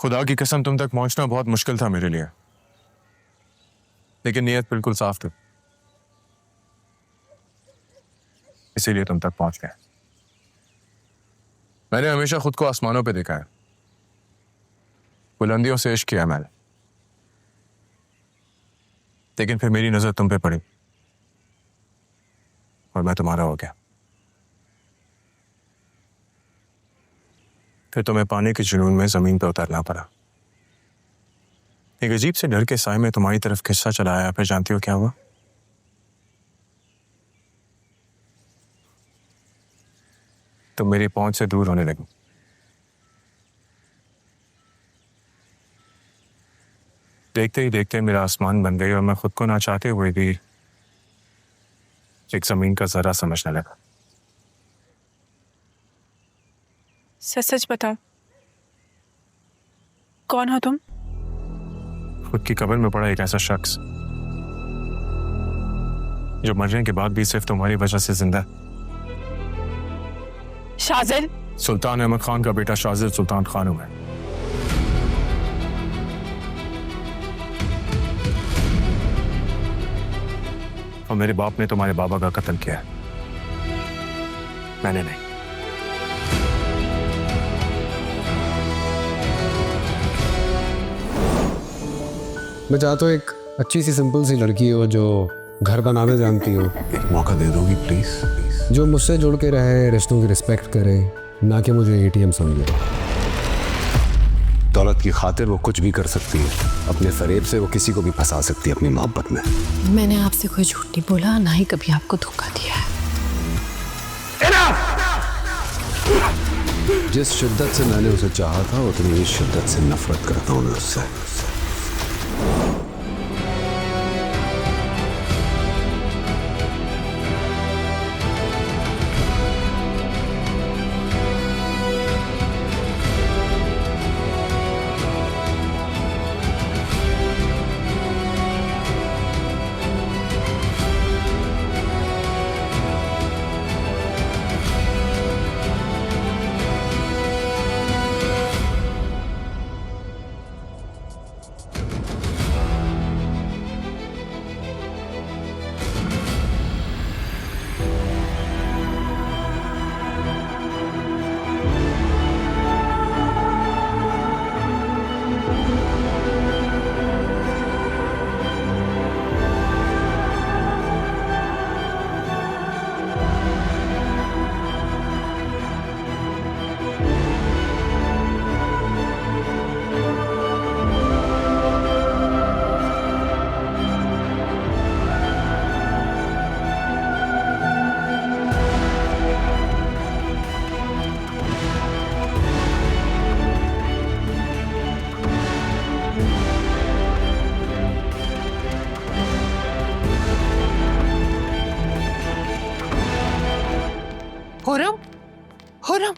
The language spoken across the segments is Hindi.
खुदा की कसम तुम तक पहुंचना बहुत मुश्किल था मेरे लिए, लेकिन नीयत बिल्कुल साफ थी, इसीलिए तुम तक पहुंच गए। मैंने हमेशा खुद को आसमानों पे देखा है, बुलंदियों से इश्क किया मैंने, लेकिन फिर मेरी नजर तुम पे पड़ी और मैं तुम्हारा हो गया। फिर तुम्हें पाने के जुनून में जमीन पर उतरना पड़ा। एक अजीब से डर के साए में तुम्हारी तरफ खिस्सा चलाया। फिर जानती हो क्या हुआ? तुम मेरी पहुंच से दूर होने लगी। देखते ही देखते मेरा आसमान बन गई और मैं खुद को ना चाहते हुए भी एक जमीन का जरा समझने लगा। सच सच बताओ, कौन हो तुम? खुद की कब्र में पड़ा एक ऐसा शख्स जो मरने के बाद भी सिर्फ तुम्हारी वजह से जिंदा है। शाजिल? सुल्तान अहमद खान का बेटा शाजिल सुल्तान खान हूं मैं। और मेरे बाप ने तुम्हारे बाबा का कत्ल किया है, मैंने नहीं। मैं चाहता हूँ एक अच्छी सी सिंपल सी लड़की हो जो घर बनाना जानती हो, एक मौका दे दोगी प्लीज? जो मुझसे जुड़ के रहे, रिश्तों की रिस्पेक्ट करे, ना कि मुझे एटीएम समझे। दौलत की खातिर वो कुछ भी कर सकती है, अपने फरेब से वो किसी को भी फंसा सकती है अपनी मोहब्बत में। मैंने आपसे कोई झूठ नहीं बोला, ना ही कभी आपको धोखा दिया है। जिस शिद्दत से मैंने उसे चाहा था उतनी ही शिद्दत से नफरत करता हूँ मैं उससे। खुरम, खुरम,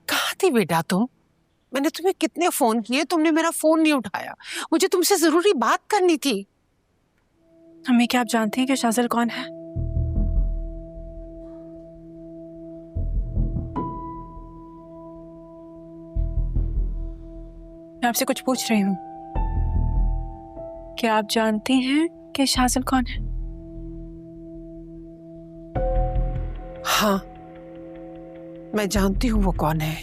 कहाँ थी बेटा तुम? मैंने तुम्हें कितने फोन किए, तुमने मेरा फोन नहीं उठाया। मुझे तुमसे जरूरी बात करनी थी। हमें क्या आप जानते हैं कि शाजिल कौन है? मैं आपसे कुछ पूछ रही हूँ। क्या आप जानती हैं कि शाजिल कौन है? हाँ, मैं जानती हूँ वो कौन है,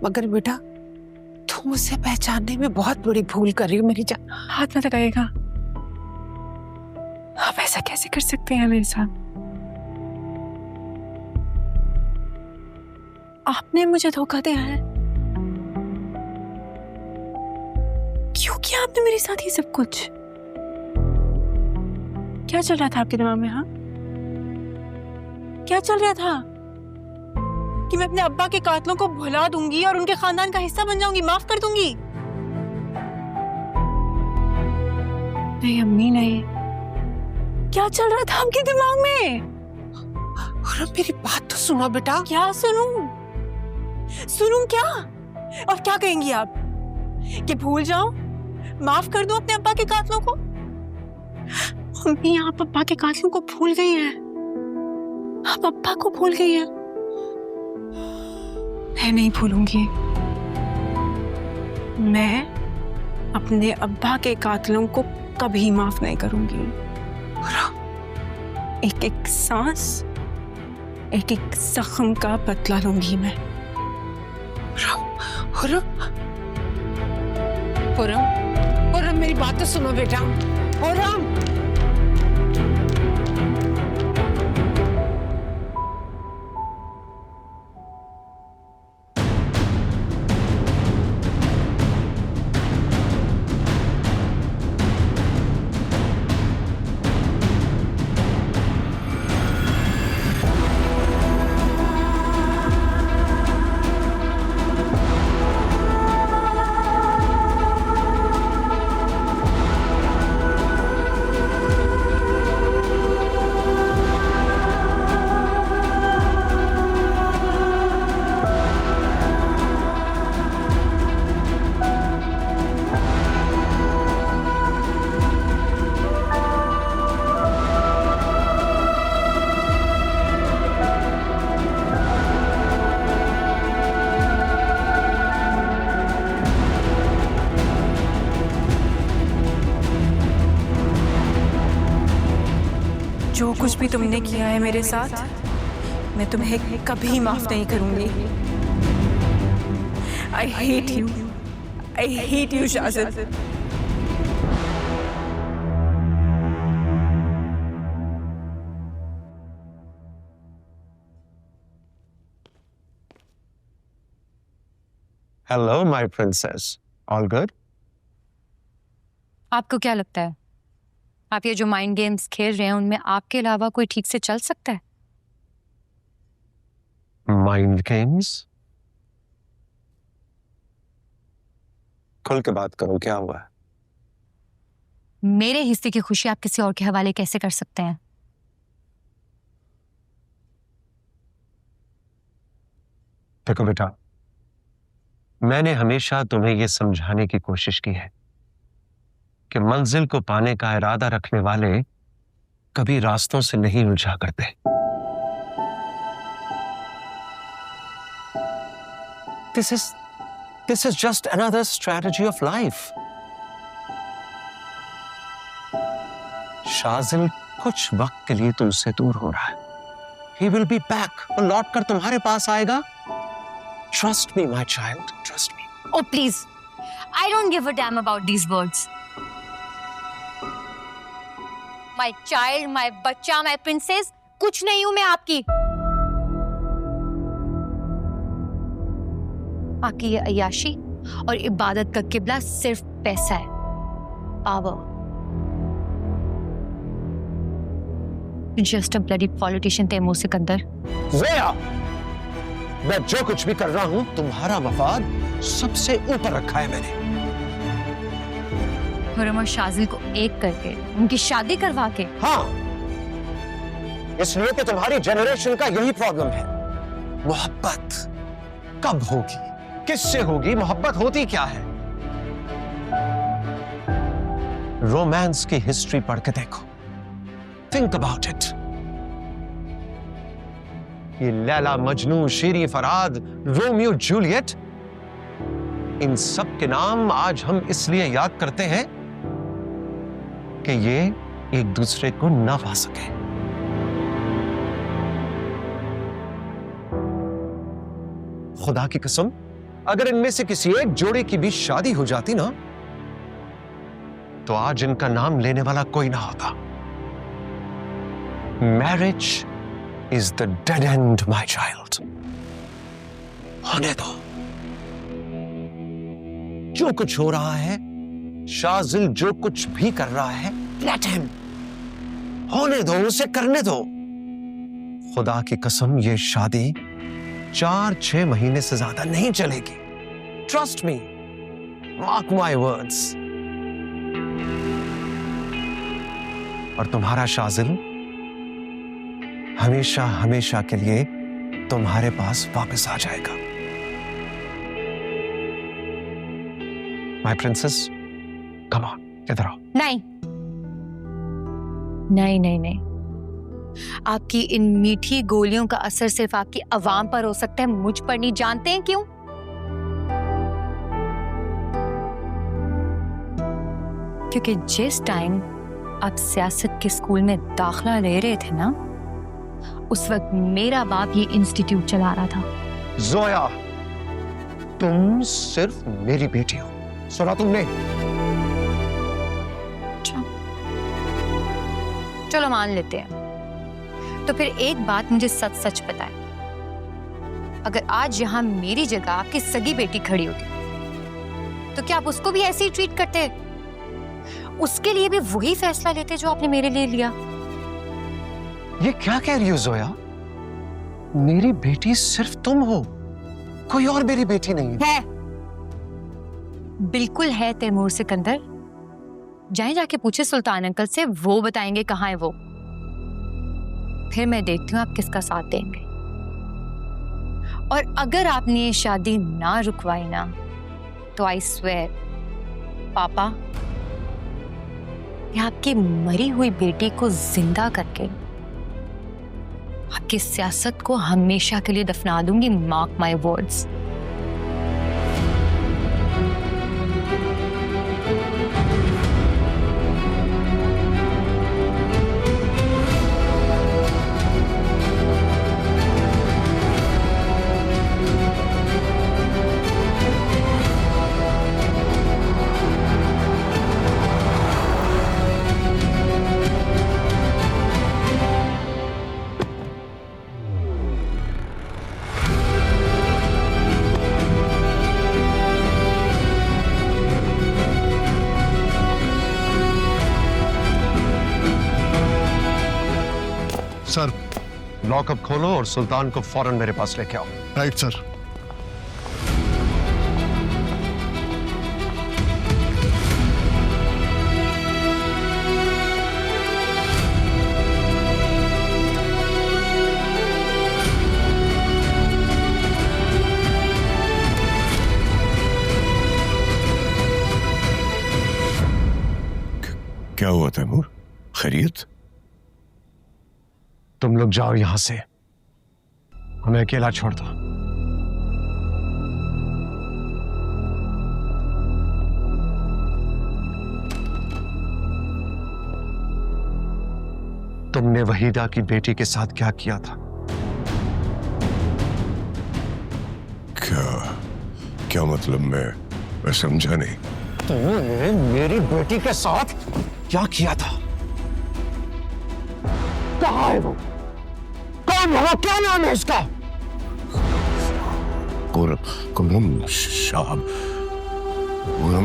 मगर बेटा तुम उसे पहचानने में बहुत बड़ी भूल कर रही हो मेरी जान। हाथ मत लगाइएगा। आप ऐसा कैसे कर सकते हैं मेरे साथ? आपने मुझे धोखा दिया है। क्यों किया आपने मेरे साथ ये सब कुछ? क्या चल रहा था आपके दिमाग में? हाँ, क्या चल रहा था? कि मैं अपने अब्बा के कातलों को भुला दूंगी और उनके खानदान का हिस्सा बन जाऊंगी, माफ कर दूंगी? नहीं अम्मी, नहीं। क्या चल रहा था आपके दिमाग में? और मेरी बात तो सुनो बेटा। क्या सुनूं? सुनूं क्या? और क्या कहेंगी आप? कि भूल जाओ, माफ कर दूं अपने अब्बा के कातलों को? अम्मी, आप अब्बा के कातलों को भूल गई हैं। आप अब्बा को भूल गई हैं। मैं नहीं भूलूंगी। मैं अपने अब्बा के कातिलों को कभी माफ नहीं करूंगी। एक एक सांस, एक एक जख्म का बदला लूंगी मैं। खुर्रम, मेरी बात तो सुनो बेटा। खुर्रम, जो कुछ भी तुमने किया है मेरे साथ, मैं तुम्हें कभी माफ नहीं करूंगी। I hate you Shajid. Hello, my princess. All good? आपको क्या लगता है, आप ये जो माइंड गेम्स खेल रहे हैं उनमें आपके अलावा कोई ठीक से चल सकता है? Mind games? खुल के बात करो, क्या हुआ है? मेरे हिस्से की खुशी आप किसी और के हवाले कैसे कर सकते हैं? देखो बेटा, मैंने हमेशा तुम्हें यह समझाने की कोशिश की है कि मंजिल को पाने का इरादा रखने वाले कभी रास्तों से नहीं उलझा करते। This is just another strategy of life. Shajil कुछ वक्त के लिए तुमसे दूर हो रहा है। He will be back. और लौट कर तुम्हारे पास आएगा। Trust me, my child. Trust me. Oh, please. I don't give a damn about these words. My child, my बच्चा, my princess, कुछ नहीं हूं मैं आपकी। आपकी ये अय्याशी और इबादत का किबला सिर्फ पैसा है, power. Just a bloody politician Taimur Sikandar. ज़या, मैं जो कुछ भी कर रहा हूं, तुम्हारा मफाद सबसे ऊपर रखा है मैंने। खुर्रम और शाजिल को एक करके उनकी शादी करवा के। हाँ, इसलिए कि तुम्हारी जनरेशन का यही प्रॉब्लम है। मोहब्बत कब होगी, किससे होगी, मोहब्बत होती क्या है? रोमांस की हिस्ट्री पढ़ के देखो। Think about it. ये लैला मजनू, शेरी फराद, रोमियो जूलियट, इन सब के नाम आज हम इसलिए याद करते हैं कि ये एक दूसरे को ना पा सके। खुदा की कसम, अगर इनमें से किसी एक जोड़े की भी शादी हो जाती ना, तो आज इनका नाम लेने वाला कोई ना होता। Marriage is the dead end, my child. होने दो। जो कुछ हो रहा है, शाजिल जो कुछ भी कर रहा है, let him. होने दो, उसे करने दो। खुदा की कसम, ये शादी 4-6 महीने से ज्यादा नहीं चलेगी। Trust me. Mark my words. और तुम्हारा शाजिल हमेशा हमेशा के लिए तुम्हारे पास वापस आ जाएगा। माय प्रिंसेस, कम ऑन, इधर आओ। नहीं नहीं नहीं नहीं, आपकी इन मीठी गोलियों का असर सिर्फ आपकी आवाम पर हो सकता है, मुझ पर नहीं। जानते हैं क्यों? क्योंकि जिस टाइम आप सियासत के स्कूल में दाखिला ले रहे थे ना, उस वक्त मेरा बाप ये इंस्टीट्यूट चला रहा था। जोया, तुम सिर्फ मेरी बेटी हो, सुना तुमने? चलो मान लेते हैं। तो फिर एक बात मुझे सच सच बताएं, अगर आज यहां मेरी जगह आपकी सगी बेटी खड़ी होती तो क्या आप उसको भी ऐसे ही ट्रीट करते? उसके लिए भी वही फैसला लेते जो आपने मेरे लिए लिया? ये क्या कह रही हो जोया? मेरी बेटी सिर्फ तुम हो, कोई और मेरी बेटी नहीं है। बिल्कुल है तैमूर सिकंदर। जाएं जाके पूछे सुल्तान अंकल से, वो बताएंगे कहाँ है वो। फिर मैं देखती हूँ आप किसका साथ देंगे। और अगर आपने ये शादी ना रुकवाई ना, तो आई स्वेयर पापा, मैं आपकी मरी हुई बेटी को जिंदा करके आपकी सियासत को हमेशा के लिए दफना दूंगी। Mark my words. Sir, lockup खोलो और सुल्तान को फौरन मेरे पास लेके आओ। Right sir. क्या हुआ तैमूर? खैरियत? तुम लोग जाओ यहां से, हमें अकेला छोड़ दो। तुमने वहीदा की बेटी के साथ क्या किया था? क्या मतलब? मैं समझा नहीं। तुमने मेरी बेटी के साथ क्या किया था? कहाँ है वो? कौन है वो? क्या नाम है इसका? कुरम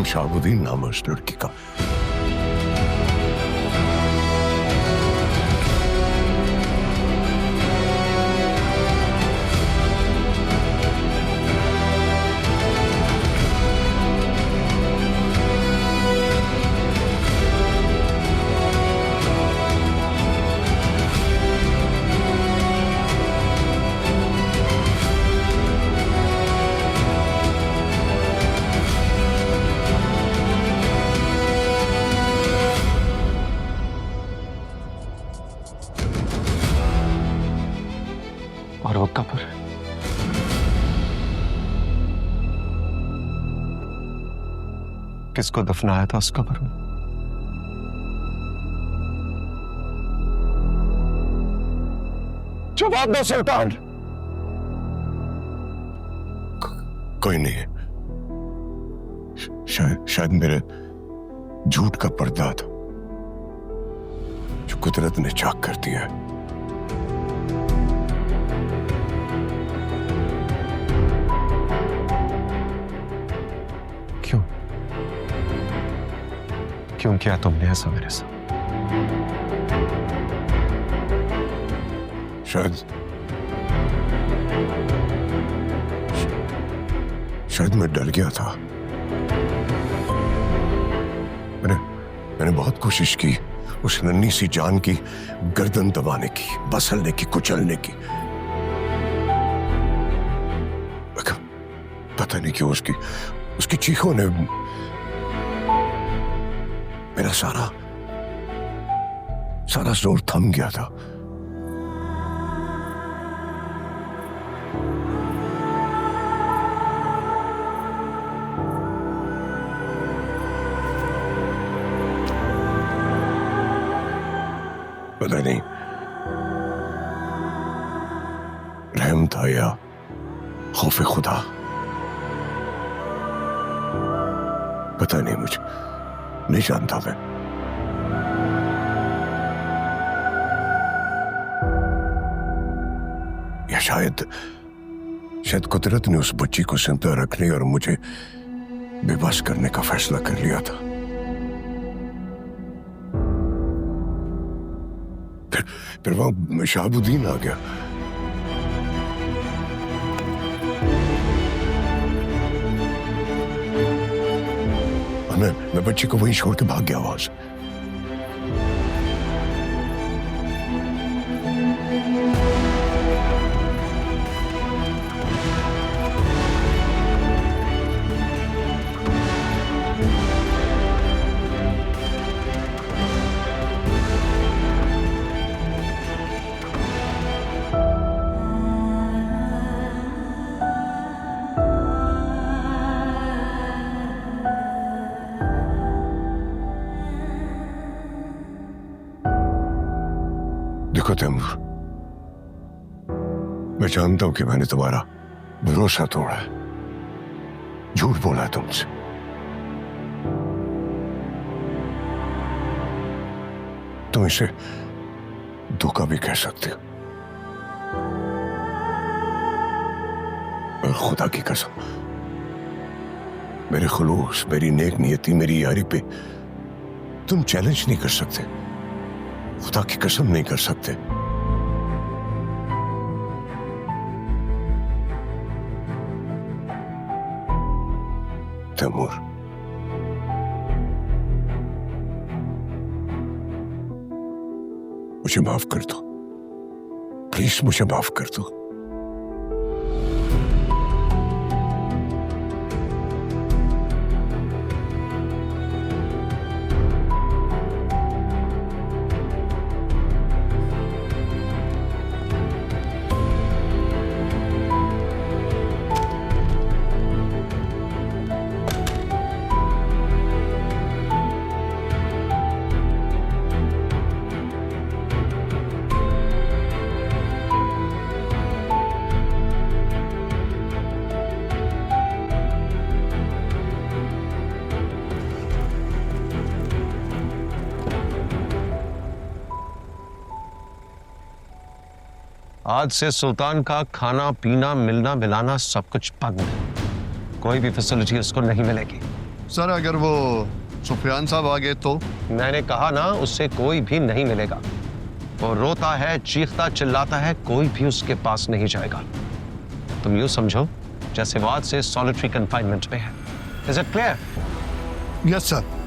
शाहबुद्दीन नाम है उस लड़की का। और वो कब्र, किसको दफनाया था उस कब्र में? जवाब दो सुल्तान। कोई नहीं, शायद मेरे झूठ का पर्दा था जो कुदरत ने चाक कर दिया है। क्यों किया तुमने ऐसा मेरे साथ? शायद मैं डर गया था। मैंने बहुत कोशिश की उस नन्ही सी जान की गर्दन दबाने की, बसलने की, कुचलने की। पता नहीं क्यों उसकी चीखों ने मेरा सारा जोर थम गया था। पता नहीं रहम था या खौफ खुदा, पता नहीं, मुझे नहीं जानता मैं। या शायद कुदरत ने उस बच्ची को जिंदा रखने और मुझे बेबस करने का फैसला कर लिया था। फिर वहां शहाबुद्दीन आ गया। और मैं बच्ची को वहीं छोड़ के भाग गया वहां से। देखो तैमूर, मैं जानता हूं कि मैंने तुम्हारा भरोसा तोड़ा है, झूठ बोला है तुमसे। तुम इसे धोखा भी कह सकते हो, और खुदा की कसम, मेरे खुलूस, मेरी नेक नियति, मेरी यारी पे तुम चैलेंज नहीं कर सकते, खुदा की कसम नहीं कर सकते। तैमूर, मुझे माफ कर दो, प्लीज मुझे माफ कर दो। आज से सुल्तान का खाना पीना मिलना मिलाना सब कुछ बंद है। कोई भी फैसिलिटी उसको नहीं मिलेगी। सर अगर वो सुफियान साहब आ गए तो? मैंने कहा ना, उससे कोई भी नहीं मिलेगा। वो रोता है, चीखता चिल्लाता है, कोई भी उसके पास नहीं जाएगा। तुम यूं समझो जैसे वो आज से सॉलिटरी कंफाइनमेंट में है। Is it clear? Yes sir.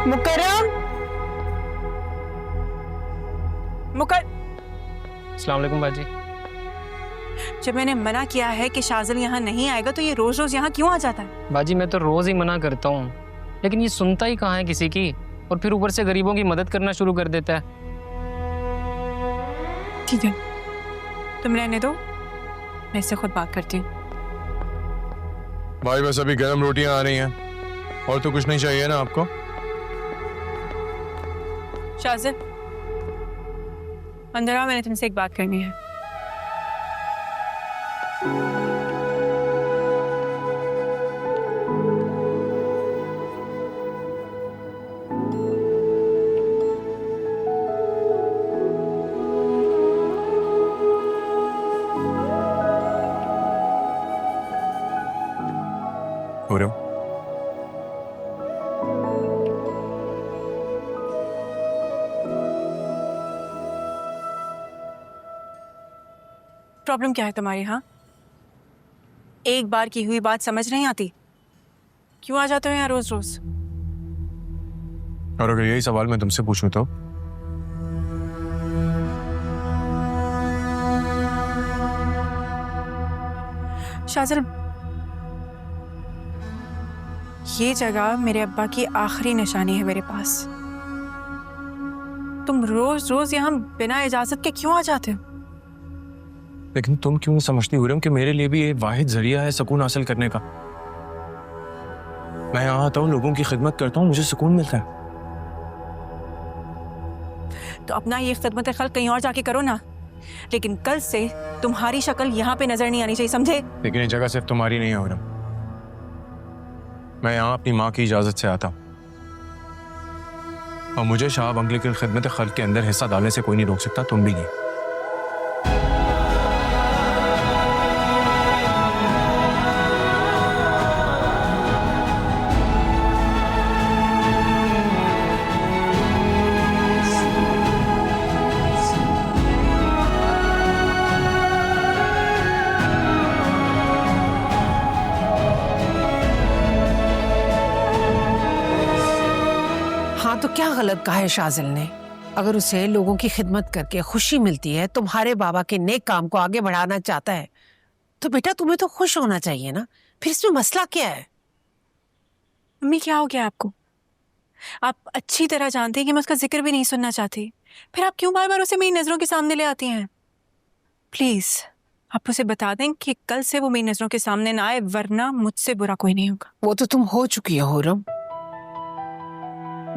Mukarram, अस्सलाम वालेकुम बाजी। जब मैंने मना किया है कि शाज़िल यहाँ नहीं आएगा तो ये रोज रोज यहाँ क्यों आ जाता है? बाजी मैं तो रोज ही मना करता हूँ, लेकिन ये सुनता ही कहाँ है किसी की, और फिर ऊपर से गरीबों की मदद करना शुरू कर देता है। ठीक है, तुम रहने दो, मैं इससे खुद बात करती हूँ। भाई बस अभी गर्म रोटियां आ रही हैं, और तो कुछ नहीं चाहिए ना आपको? शाज़िल, अंदर आओ, मैंने तुमसे एक बात करनी है। हो रहे हो? प्रॉब्लम क्या है तुम्हारी? हाँ, एक बार की हुई बात समझ नहीं आती? क्यों आ जाते हो यहाँ रोज रोज? और अगर यही सवाल मैं तुमसे पूछूं तो? शाज़िल, ये जगह मेरे अब्बा की आखिरी निशानी है मेरे पास। तुम रोज रोज यहाँ बिना इजाजत के क्यों आ जाते हो? लेकिन तुम क्यों नहीं समझती हुरम कि मेरे लिए भी ये वाहिद जरिया है सुकून हासिल करने का। मैं यहाँ आता हूँ, लोगों की खिदमत करता हूँ, मुझे सुकून मिलता है। तो अपना ये खिदमत खल कहीं और जाके करो ना, लेकिन कल से तुम्हारी शक्ल यहाँ पे नजर नहीं आनी चाहिए, समझे? लेकिन ये जगह सिर्फ तुम्हारी नहीं है हुरम। मैं यहाँ अपनी माँ की इजाजत से आता हूँ और मुझे शाहब अंकल की खिदमत खल्क के अंदर हिस्सा डालने से कोई नहीं रोक सकता, तुम भी नहीं। हाँ, तो क्या गलत कहा है शाजिल ने? अगर उसे लोगों की खिदमत करके खुशी मिलती है, तुम्हारे बाबा के नेक काम को आगे बढ़ाना चाहता है, तो बेटा तुम्हें तो खुश होना चाहिए ना। फिर इसमें मसला क्या है? मम्मी, क्या हो गया आपको? आप अच्छी तरह जानते हैं कि मैं उसका जिक्र भी नहीं सुनना चाहती, फिर आप क्यों बार बार उसे मेरी नजरों के सामने ले आती हैं? प्लीज आप उसे बता दें कि कल से वो मेरी नजरों के सामने ना आए, वरना मुझसे बुरा कोई नहीं होगा। वो तो तुम हो चुकी हो हुरम,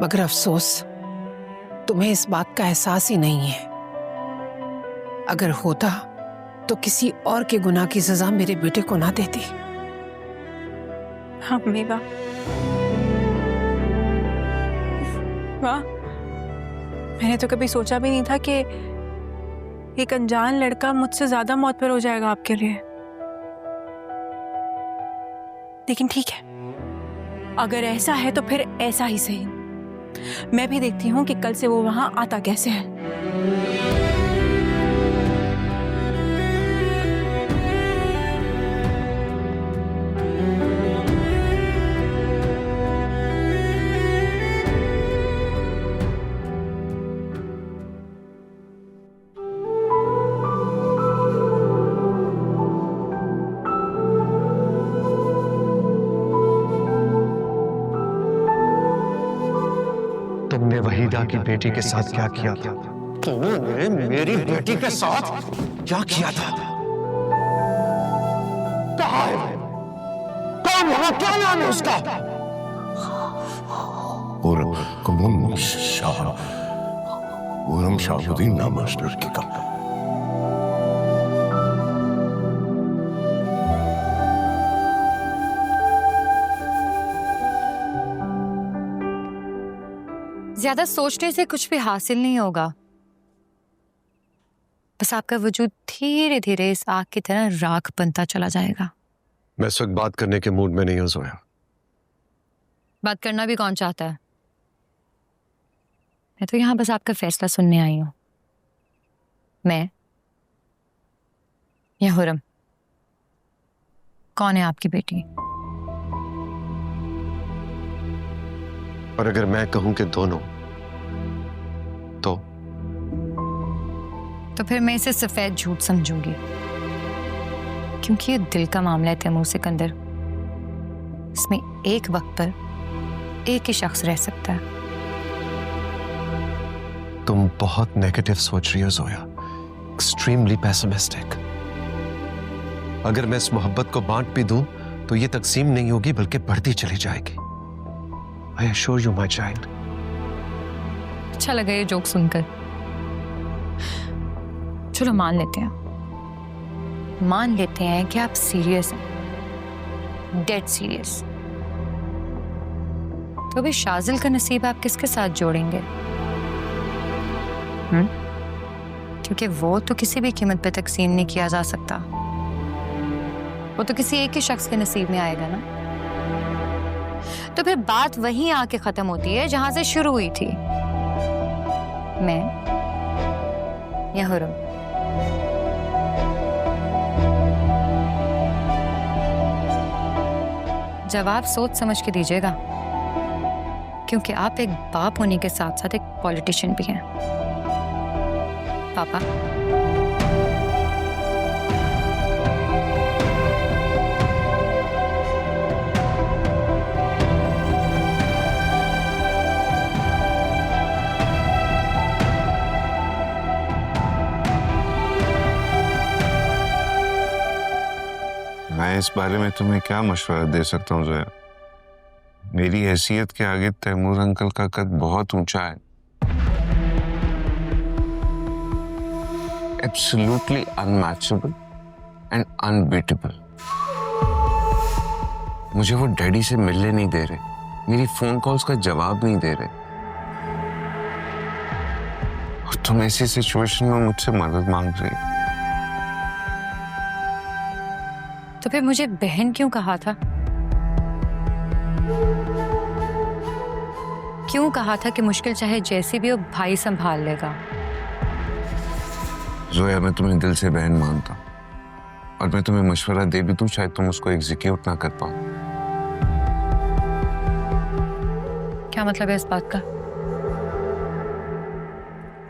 मगर अफसोस तुम्हें इस बात का एहसास ही नहीं है। अगर होता तो किसी और के गुनाह की सजा मेरे बेटे को ना देती। हाँ मम्मी, वाह वाह, मैंने तो कभी सोचा भी नहीं था कि एक अनजान लड़का मुझसे ज्यादा मौत पर हो जाएगा आपके लिए। लेकिन ठीक है, अगर ऐसा है तो फिर ऐसा ही सही। मैं भी देखती हूँ कि कल से वो वहां आता कैसे है। तुमने वहीदा की बेटी के साथ क्या किया था? तुमने मेरी बेटी के साथ क्या किया था? कहाँ है? कौन है? क्या नाम है उसका? खुरम शाह, खुरम शाहुद्दीन नाम है उस लड़की का। ज्यादा सोचने से कुछ भी हासिल नहीं होगा। बस आपका वजूद धीरे धीरे इस आग की तरह राख बनता चला जाएगा। मैं इस वक्त बात करने के मूड में नहीं हूं जोया। बात करना भी कौन चाहता है? मैं तो यहाँ बस आपका फैसला सुनने आई हूँ। मैं या हुरम, कौन है आपकी बेटी? और अगर मैं कहूं कि दोनों, तो फिर मैं इसे सफेद झूठ समझूंगी, क्योंकि ये दिल का मामला है तैमूर सिकंदर। इसमें एक वक्त पर एक ही शख्स रह सकता है। तुम बहुत नेगेटिव सोच रही हो जोया, एक्सट्रीमली पेसिमिस्टिक। अगर मैं इस मोहब्बत को बांट भी दूं तो ये तकसीम नहीं होगी बल्कि बढ़ती चली जाएगी। I assure you, my child. अच्छा लगा ये जोक सुनकर। चलो मान लेते हैं कि आप सीरियस हैं, डेड सीरियस। तो अभी शाजिल का नसीब आप किसके साथ जोड़ेंगे? क्योंकि वो तो किसी भी कीमत पे तकसीम नहीं किया जा सकता। वो तो किसी एक ही शख्स के नसीब में आएगा ना। तो फिर बात वहीं आके खत्म होती है जहां से शुरू हुई थी। मैं या हुरम? जवाब सोच समझ के दीजिएगा, क्योंकि आप एक बाप होने के साथ साथ एक पॉलिटिशियन भी हैं। पापा, मैं इस बारे में तुम्हें क्या मशवरा दे सकता हूँ जोया? मेरी हैसियत के आगे तैमूर अंकल का कद बहुत ऊंचा है। Absolutely unmatchable and unbeatable. मुझे वो डैडी से मिलने नहीं दे रहे, मेरी फोन कॉल्स का जवाब नहीं दे रहे, और तुम ऐसी सिचुएशन में मुझसे मदद मांग रही। तो फिर मुझे बहन क्यों कहा था? क्यों कहा था कि मुश्किल चाहे जैसी भी हो भाई संभाल लेगा? जोया, मैं तुम्हें दिल से बहन मानता हूं, और मैं तुम्हें मशवरा दे भी दूं, शायद तुम उसको एग्जीक्यूट ना कर पाओ। क्या मतलब है इस बात का?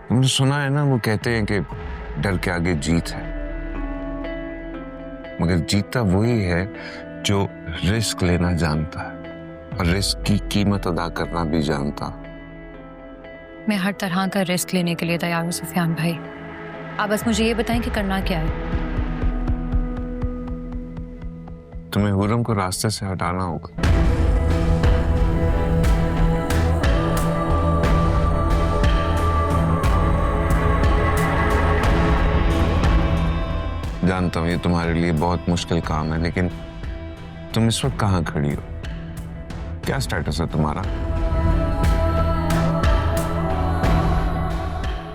तुमने सुना है ना, वो कहते हैं कि डर के आगे जीत है, मगर जीतता वही है जो रिस्क लेना जानता है और रिस्क की कीमत अदा करना भी जानता। मैं हर तरह का रिस्क लेने के लिए तैयार हूँ सुफियान भाई। आप बस मुझे ये बताएं कि करना क्या है। तुम्हें हुरम को रास्ते से हटाना होगा। जानता हूं ये तुम्हारे लिए बहुत मुश्किल काम है, लेकिन तुम इस वक्त कहां खड़ी हो? क्या स्टेटस है तुम्हारा?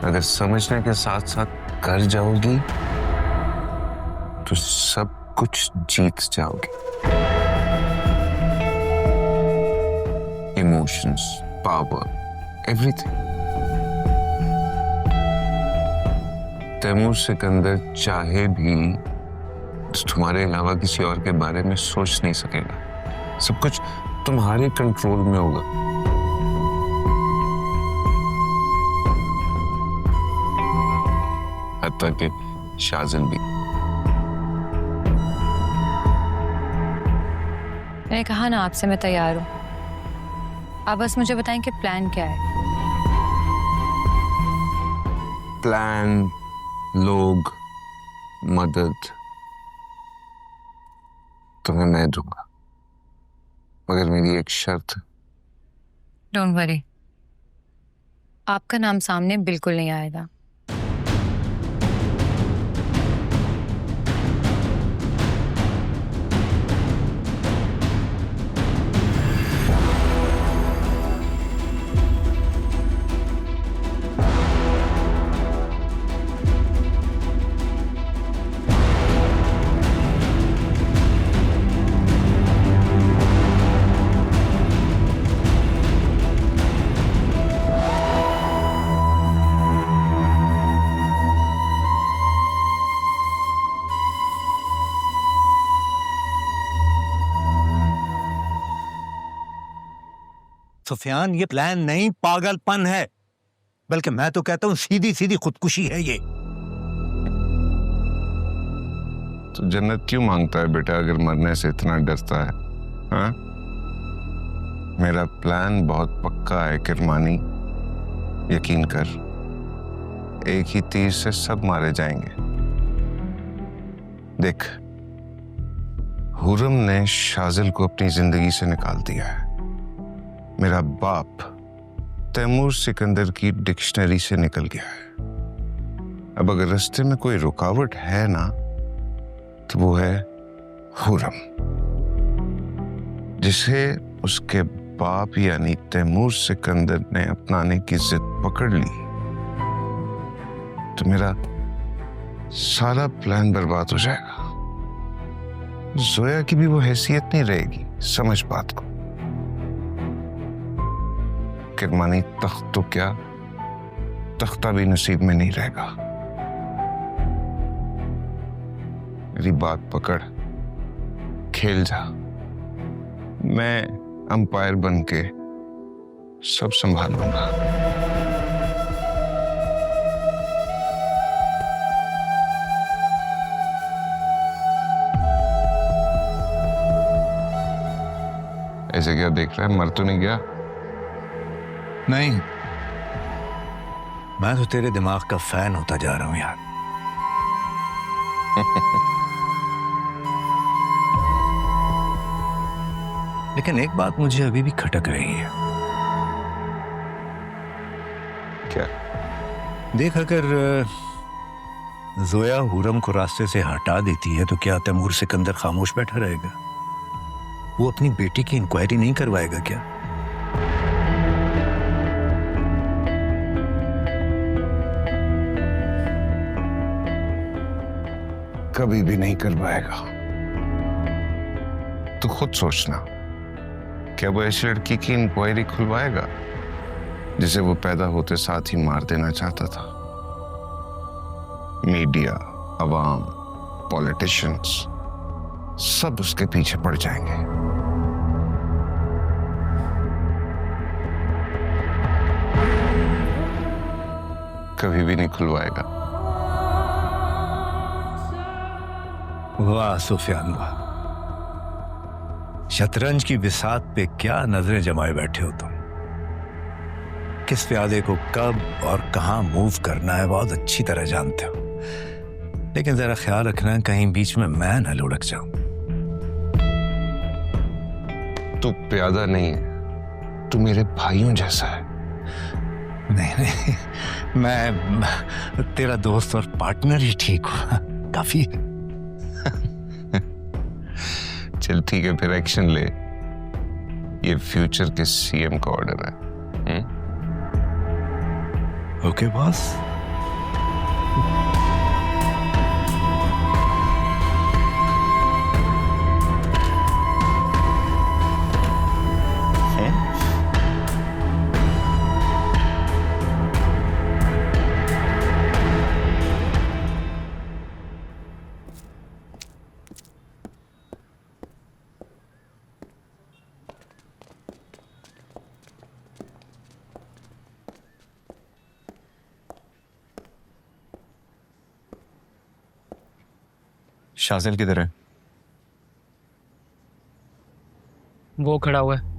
अगर समझने के साथ साथ कर जाओगी तो सब कुछ जीत जाओगी। Emotions, power, everything. Taimur Sikandar चाहे भी तुम्हारे अलावा किसी और के बारे में सोच नहीं सकेगा। सब कुछ तुम्हारे कंट्रोल में होगा। हत्ता कि शाजिल भी। मैंने कहा ना आपसे मैं तैयार हूँ। आप बस मुझे बताएं कि प्लान क्या है। प्लान, लोग, मदद तुम्हें मैं दूंगा, मगर मेरी एक शर्त है। डोंट वरी, आपका नाम सामने बिल्कुल नहीं आएगा। सुफियान, ये प्लान नहीं, पागलपन है। बल्कि मैं तो कहता हूं सीधी सीधी खुदकुशी है ये। तो जन्नत क्यों मांगता है बेटा अगर मरने से इतना डरता है? हाँ? मेरा प्लान बहुत पक्का है किरमानी, यकीन कर। एक ही तीर से सब मारे जाएंगे। देख, हुरम ने शाजिल को अपनी जिंदगी से निकाल दिया है। मेरा बाप तैमूर सिकंदर की डिक्शनरी से निकल गया है। अब अगर रास्ते में कोई रुकावट है ना, तो वो है हुरम, जिसे उसके बाप यानी तैमूर सिकंदर ने अपनाने की जिद पकड़ ली। तो मेरा सारा प्लान बर्बाद हो जाएगा। जोया की भी वो हैसियत नहीं रहेगी। समझ बात को। किरमानी, तख्त तो क्या, तख्ता भी नसीब में नहीं रहेगा। मेरी बात पकड़, खेल जा, मैं अंपायर बन के सब संभाल लूंगा। ऐसे क्या देख रहा है, मर तो नहीं गया? नहीं, मैं तो तेरे दिमाग का फैन होता जा रहा हूं यार। लेकिन एक बात मुझे अभी भी खटक रही है। क्या? देख, अगर जोया हुरम को रास्ते से हटा देती है तो क्या तैमूर सिकंदर खामोश बैठा रहेगा? वो अपनी बेटी की इंक्वायरी नहीं करवाएगा क्या? कभी भी नहीं कर पाएगा। तू खुद सोचना, क्या वो ऐसी लड़की की इंक्वायरी खुलवाएगा जिसे वो पैदा होते साथ ही मार देना चाहता था? मीडिया, अवाम, पॉलिटिशियंस सब उसके पीछे पड़ जाएंगे। कभी भी नहीं खुलवाएगा। वाह सुफियान वाह, शतरंज की बिसात पे क्या नजरें जमाए बैठे हो तुम। किस प्यादे को कब और कहां मूव करना है बहुत अच्छी तरह जानते हो, लेकिन जरा ख्याल रखना कहीं बीच में मैं न लुढ़क जाऊं। तू प्यादा नहीं है, तू मेरे भाइयों जैसा है। नहीं नहीं, मैं तेरा दोस्त और पार्टनर ही ठीक हूं, काफी। चल ठीक है, फिर एक्शन ले। ये फ्यूचर के सीएम का ऑर्डर है। Okay boss. शाजिल किधर है? वो खड़ा हुआ है।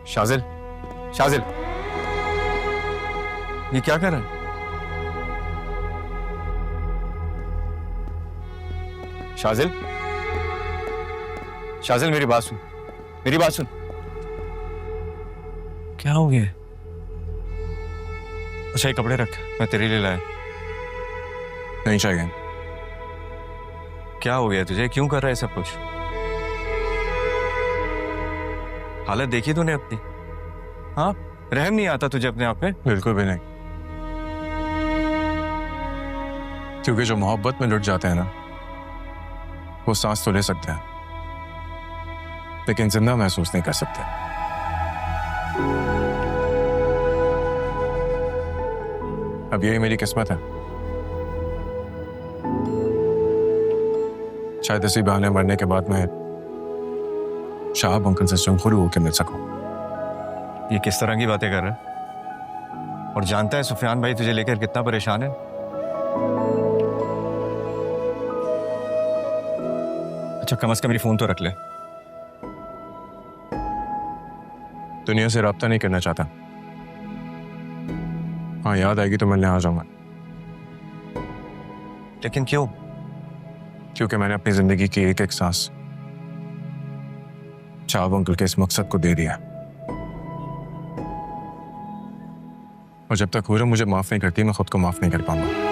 शाजिल, शाजिल, ये क्या कर रहा है? शाजिल, शाजिल मेरी बात सुन, मेरी बात सुन। क्या हो गया? अच्छा ये कपड़े रख, मैं तेरे लिए लाया। नहीं चाहिए। क्या हो गया तुझे? क्यों कर रहा है सब कुछ? हालत देखी तूने अपनी? हाँ, रहम नहीं आता तुझे अपने आप पे? बिल्कुल भी नहीं, क्योंकि जो मोहब्बत में लुट जाते हैं ना, वो सांस तो ले सकते हैं लेकिन जिंदा महसूस नहीं कर सकते। अब यही मेरी किस्मत है, शायद इसी बहाने मरने के बाद मैं शाहब अंकल से रूबरू होकर मिल सकूं। ये किस तरह की बातें कर रहा है? और जानता है सुफियान भाई तुझे लेकर कितना परेशान है? अच्छा कम से कम मेरी फोन तो रख ले। दुनिया से राब्ता नहीं करना चाहता। हाँ याद आएगी तो मिलने आ जाऊंगा। लेकिन क्यों? क्योंकि मैंने अपनी जिंदगी की एक एक सांस शाहब अंकल के इस मकसद को दे दिया, और जब तक हुरम मुझे माफ नहीं करती मैं खुद को माफ नहीं कर पाऊंगा।